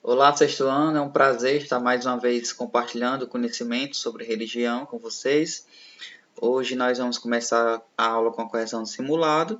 Olá, sexto ano, é um prazer estar mais uma vez compartilhando conhecimento sobre religião com vocês. Hoje nós vamos começar a aula com a correção do simulado,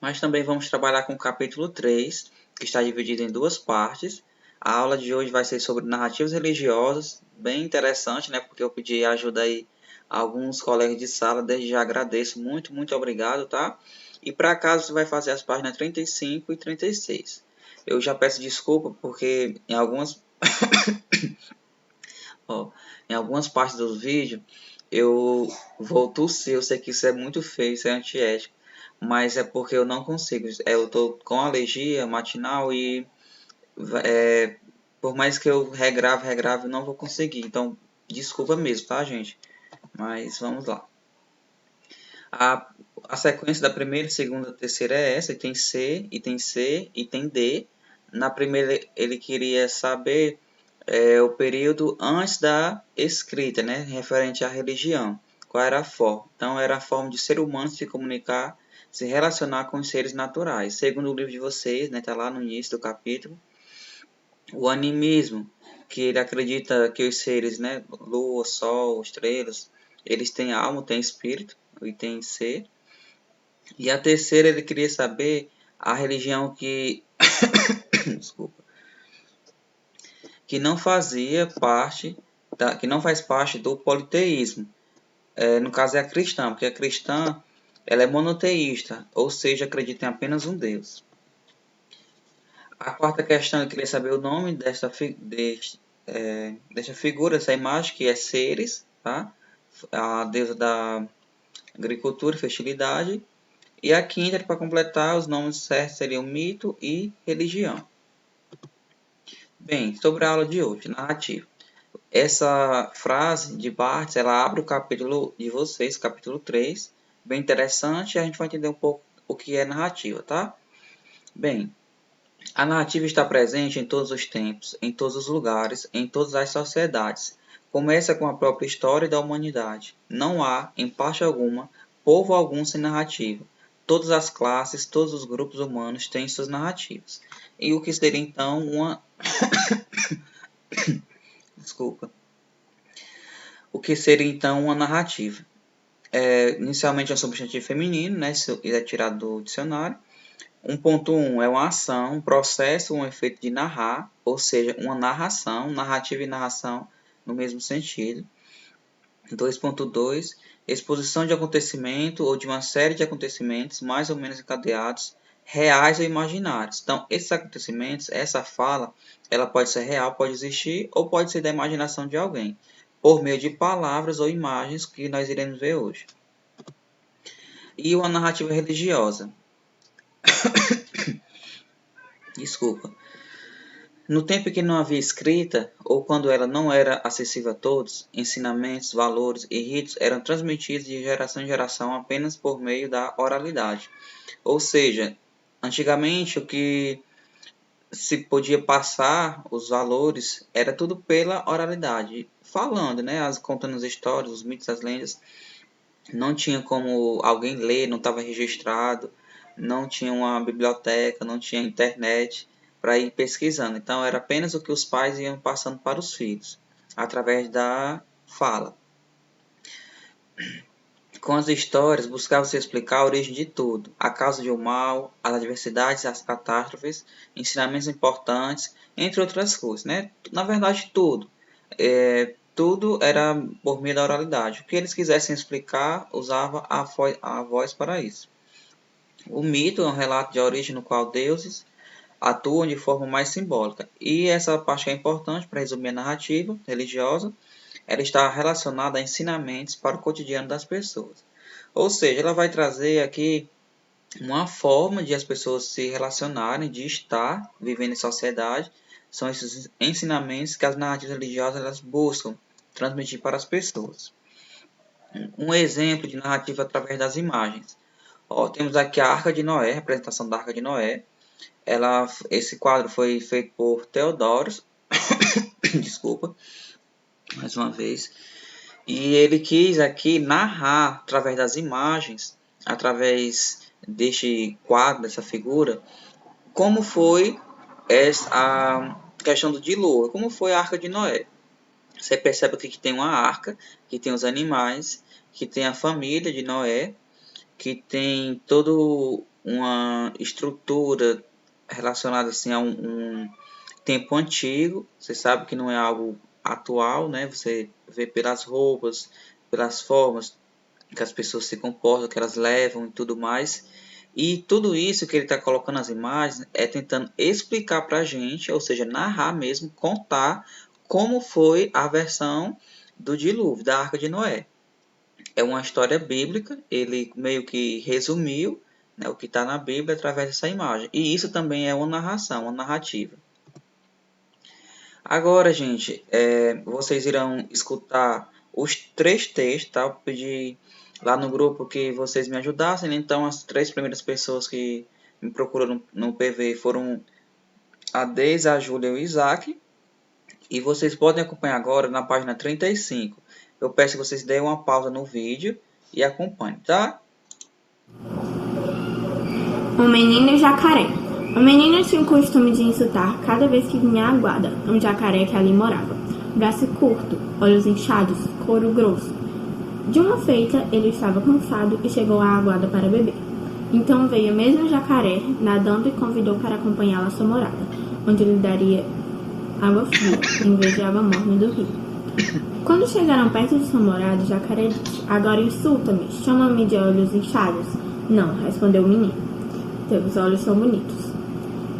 mas também vamos trabalhar com o capítulo 3, que está dividido em duas partes. A aula de hoje vai ser sobre narrativas religiosas, bem interessante, né? Porque eu pedi ajuda aí a alguns colegas de sala, desde já agradeço, muito obrigado, tá? E para casa você vai fazer as páginas 35 e 36. Eu já peço desculpa porque ó, em algumas partes dos vídeos eu vou tossir. Eu sei que isso é muito feio, isso é antiético, mas é porque eu não consigo. Eu tô com alergia matinal e é, por mais que eu regrave, eu não vou conseguir. Então, desculpa mesmo, tá, gente? Mas vamos lá. A, a sequência da primeira, segunda, terceira é essa, e tem C, e tem C, e tem D. Na primeira ele queria saber o período antes da escrita, né, referente à religião. Qual era a forma? Então, era a forma de ser humano se comunicar, se relacionar com os seres naturais. Segundo o livro de vocês, né, tá lá no início do capítulo, o animismo, que ele acredita que os seres, né, lua, sol, estrelas, eles têm alma, têm espírito e têm ser. E a terceira, ele queria saber a religião que, desculpa, que não fazia parte, que não faz parte do politeísmo. No caso é a cristã, porque a cristã ela é monoteísta, ou seja, acredita em apenas um Deus. A quarta questão, eu queria saber o nome desta figura, dessa imagem, que é Ceres, tá? A deusa da agricultura e fertilidade. E a quinta, para completar, os nomes certos seriam mito e religião. Bem, sobre a aula de hoje, narrativa. Essa frase de Barthes, ela abre o capítulo de vocês, capítulo 3, bem interessante, e a gente vai entender um pouco o que é narrativa, tá? Bem, a narrativa está presente em todos os tempos, em todos os lugares, em todas as sociedades. Começa com a própria história da humanidade. Não há, em parte alguma, povo algum sem narrativa. Todas as classes, todos os grupos humanos têm suas narrativas. E o que seria então uma... Desculpa. O que seria então uma narrativa? Inicialmente é um substantivo feminino, né? Isso é tirado do dicionário. 1.1 é uma ação, um processo, um efeito de narrar, ou seja, uma narração, narrativa e narração no mesmo sentido. 2.2 exposição de acontecimento ou de uma série de acontecimentos mais ou menos encadeados, reais ou imaginários. Então, esses acontecimentos, essa fala, ela pode ser real, pode existir, ou pode ser da imaginação de alguém, por meio de palavras ou imagens que nós iremos ver hoje. E uma narrativa religiosa. Desculpa. No tempo em que não havia escrita, ou quando ela não era acessível a todos, ensinamentos, valores e ritos eram transmitidos de geração em geração apenas por meio da oralidade. Ou seja, antigamente o que se podia passar, os valores, era tudo pela oralidade, falando, né, contando as histórias, os mitos, as lendas. Não tinha como alguém ler, não estava registrado, não tinha uma biblioteca, não tinha internet para ir pesquisando. Então era apenas o que os pais iam passando para os filhos, através da fala. Com as histórias, buscava-se explicar a origem de tudo, a causa de o mal, as adversidades, as catástrofes, ensinamentos importantes, entre outras coisas, né? Na verdade, tudo. Tudo era por meio da oralidade. O que eles quisessem explicar, usava a voz para isso. O mito é um relato de origem no qual deuses atuam de forma mais simbólica. E essa parte é importante para resumir a narrativa religiosa. Ela está relacionada a ensinamentos para o cotidiano das pessoas. Ou seja, ela vai trazer aqui uma forma de as pessoas se relacionarem, de estar vivendo em sociedade. São esses ensinamentos que as narrativas religiosas elas buscam transmitir para as pessoas. Um exemplo de narrativa através das imagens. Temos aqui a Arca de Noé, a representação da Arca de Noé. Esse quadro foi feito por Theodorus, desculpa, mais uma vez. E ele quis aqui narrar através das imagens, através deste quadro, dessa figura, como foi questão do dilúvio. Como foi a Arca de Noé? Você percebe aqui que tem uma arca, que tem os animais, que tem a família de Noé, que tem toda uma estrutura relacionada assim, a um tempo antigo. Você sabe que não é algo atual, né? Você vê pelas roupas, pelas formas que as pessoas se comportam, que elas levam e tudo mais. E tudo isso que ele está colocando nas imagens é tentando explicar para a gente, ou seja, narrar mesmo, contar como foi a versão do dilúvio, da Arca de Noé. É uma história bíblica, ele meio que resumiu, né, o que está na Bíblia através dessa imagem. E isso também é uma narração, uma narrativa. Agora, gente, vocês irão escutar os 3 textos, tá? Eu pedi lá no grupo que vocês me ajudassem. Então, as 3 primeiras pessoas que me procuraram no PV foram a Deise, a Júlia e o Isaac. E vocês podem acompanhar agora na página 35. Eu peço que vocês deem uma pausa no vídeo e acompanhem, tá? O menino e o jacaré. O menino tinha o costume de insultar cada vez que vinha a aguada, um jacaré que ali morava. Braço curto, olhos inchados, couro grosso. De uma feita, ele estava cansado e chegou à aguada para beber. Então veio o mesmo jacaré, nadando e convidou para acompanhá-la à sua morada, onde lhe daria água fria, em vez de água morna do rio. Quando chegaram perto de sua morada, o jacaré disse: "Agora insulta-me, chama-me de olhos inchados." "Não," respondeu o menino, "teus olhos são bonitos."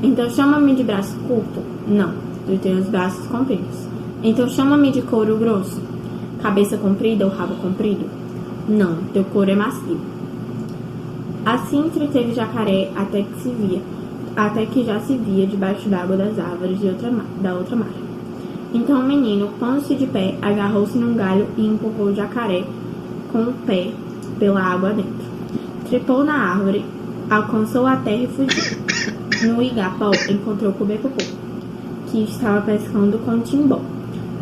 "Então chama-me de braço curto." "Não, tu tens os braços compridos." "Então chama-me de couro grosso." "Cabeça comprida ou rabo comprido?" "Não, teu couro é macio." Assim entreteve o jacaré até que já se via debaixo d'água das árvores da outra margem. Então o menino, pondo-se de pé, agarrou-se num galho e empurrou o jacaré com o pé pela água dentro. Trepou na árvore, alcançou a terra e fugiu. No igapó encontrou Kubê-Popô, que estava pescando com Timbó,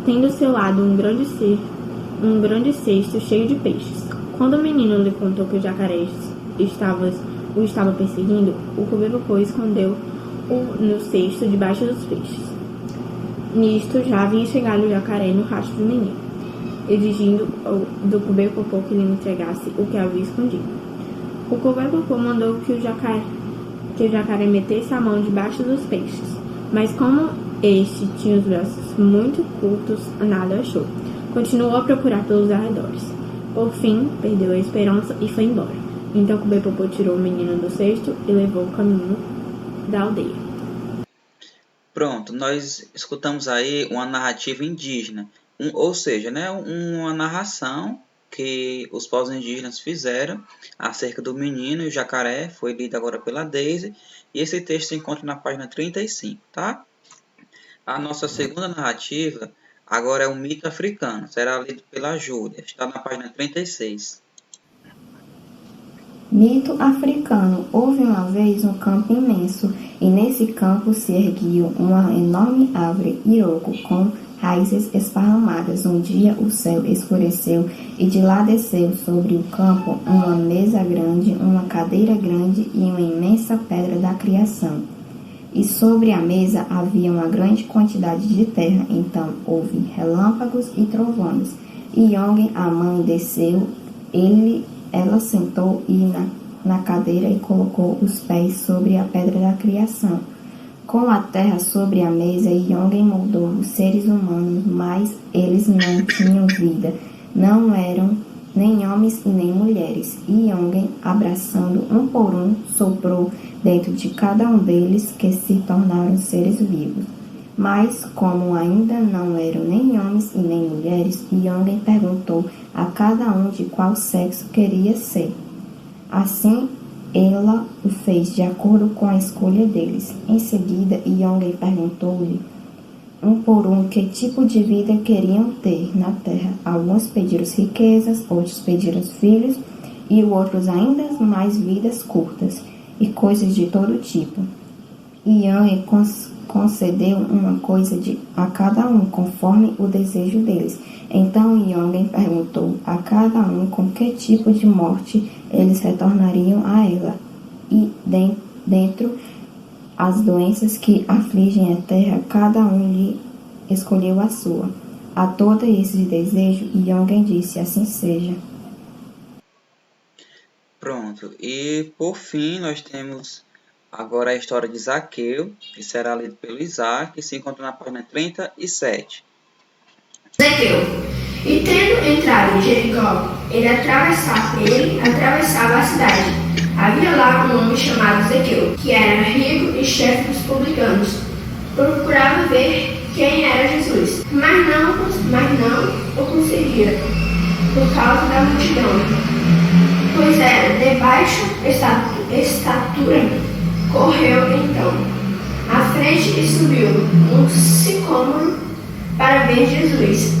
tendo ao seu lado um grande cesto cheio de peixes. Quando o menino lhe contou que o jacaré o estava perseguindo, o Kubê-Popô escondeu-o no cesto debaixo dos peixes. Nisto já havia chegado o jacaré no rastro do menino, exigindo do Kubê-Popô que lhe entregasse o que havia escondido. O Kubê-Popô mandou que o jacaré metesse a mão debaixo dos peixes, mas como este tinha os braços muito curtos, nada achou. Continuou a procurar pelos arredores. Por fim, perdeu a esperança e foi embora. Então Kubê-Popô tirou o menino do cesto e levou o caminho da aldeia. Pronto, nós escutamos aí uma narrativa indígena, ou seja, né, uma narração que os povos indígenas fizeram acerca do menino e o jacaré, foi lido agora pela Deise, e esse texto se encontra na página 35, tá? A nossa segunda narrativa agora é o mito africano, será lido pela Júlia, está na página 36. Mito africano. Houve uma vez um campo imenso, e nesse campo se erguia uma enorme árvore iroco com raízes esparramadas. Um dia o céu escureceu e de lá desceu sobre o campo uma mesa grande, uma cadeira grande e uma imensa pedra da criação. E sobre a mesa havia uma grande quantidade de terra. Então houve relâmpagos e trovões. E Yongen, a mãe, desceu. Ela sentou na cadeira e colocou os pés sobre a pedra da criação. Com a terra sobre a mesa, Yongen moldou os seres humanos, mas eles não tinham vida. Não eram nem homens e nem mulheres. E Yongen, abraçando um por um, soprou dentro de cada um deles, que se tornaram seres vivos. Mas, como ainda não eram nem homens e nem mulheres, Yongen perguntou a cada um de qual sexo queria ser. Assim, ela o fez de acordo com a escolha deles. Em seguida, Yongen perguntou-lhe um por um que tipo de vida queriam ter na terra. Alguns pediram riquezas, outros pediram filhos, e outros ainda mais vidas curtas, e coisas de todo tipo. Yongen concedeu uma coisa a cada um, conforme o desejo deles. Então Yongen perguntou a cada um com que tipo de morte eles retornariam a ela. E dentro As doenças que afligem a terra, cada um lhe escolheu a sua. A todo esse desejo, e alguém disse, assim seja. Pronto. E por fim, nós temos agora a história de Zaqueu, que será lido pelo Isaac, que se encontra na página 37. Zaqueu. E tendo entrado em Jericó, ele atravessava a cidade. Havia lá um homem chamado Zaqueu, que era rico e chefe dos publicanos. Procurava ver quem era Jesus, mas não o conseguia, por causa da multidão, pois era de baixa estatura. Correu então à frente e subiu um sicômoro para ver Jesus,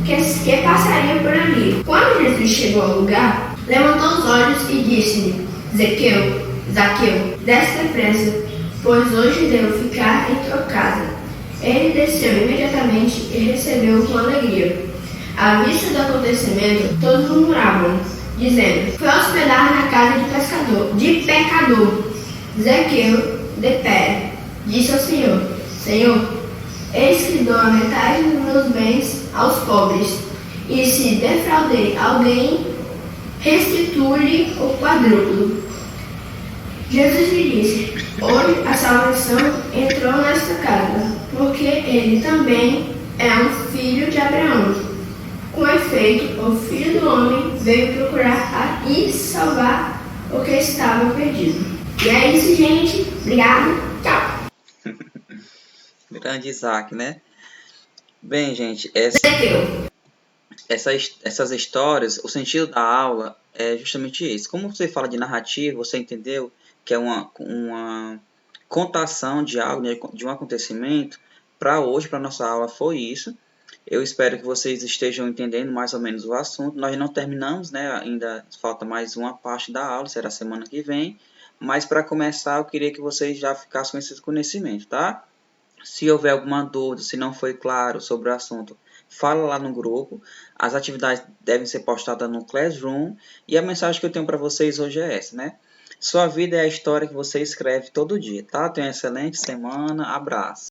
que passaria por ali. Quando Jesus chegou ao lugar, levantou os olhos e disse-lhe: Zaqueu, desce depressa, pois hoje devo ficar em tua casa. Ele desceu imediatamente e recebeu-o com alegria. À vista do acontecimento, todos murmuravam, dizendo: foi hospedar na casa de pecador. Zaqueu, de pé, disse ao Senhor: Senhor, eis que dou a metade dos meus bens aos pobres, e se defraudei alguém, restituo-lhe o quadrúplo. Jesus lhe disse: hoje a salvação entrou nesta casa, porque ele também é um filho de Abraão. Com efeito, o Filho do Homem veio procurar e salvar o que estava perdido. E é isso, gente. Obrigado. Tchau. Grande Isaac, né? Bem, gente, essas histórias, o sentido da aula é justamente isso. Como você fala de narrativa, você entendeu que é uma contação de algo, de um acontecimento. Para hoje, para nossa aula, foi isso. Eu espero que vocês estejam entendendo mais ou menos o assunto. Nós não terminamos, né? Ainda falta mais uma parte da aula, será semana que vem. Mas para começar, eu queria que vocês já ficassem com esse conhecimento, tá? Se houver alguma dúvida, se não foi claro sobre o assunto, fala lá no grupo. As atividades devem ser postadas no Classroom. E a mensagem que eu tenho para vocês hoje é essa, né? Sua vida é a história que você escreve todo dia, tá? Tenha uma excelente semana. Abraço.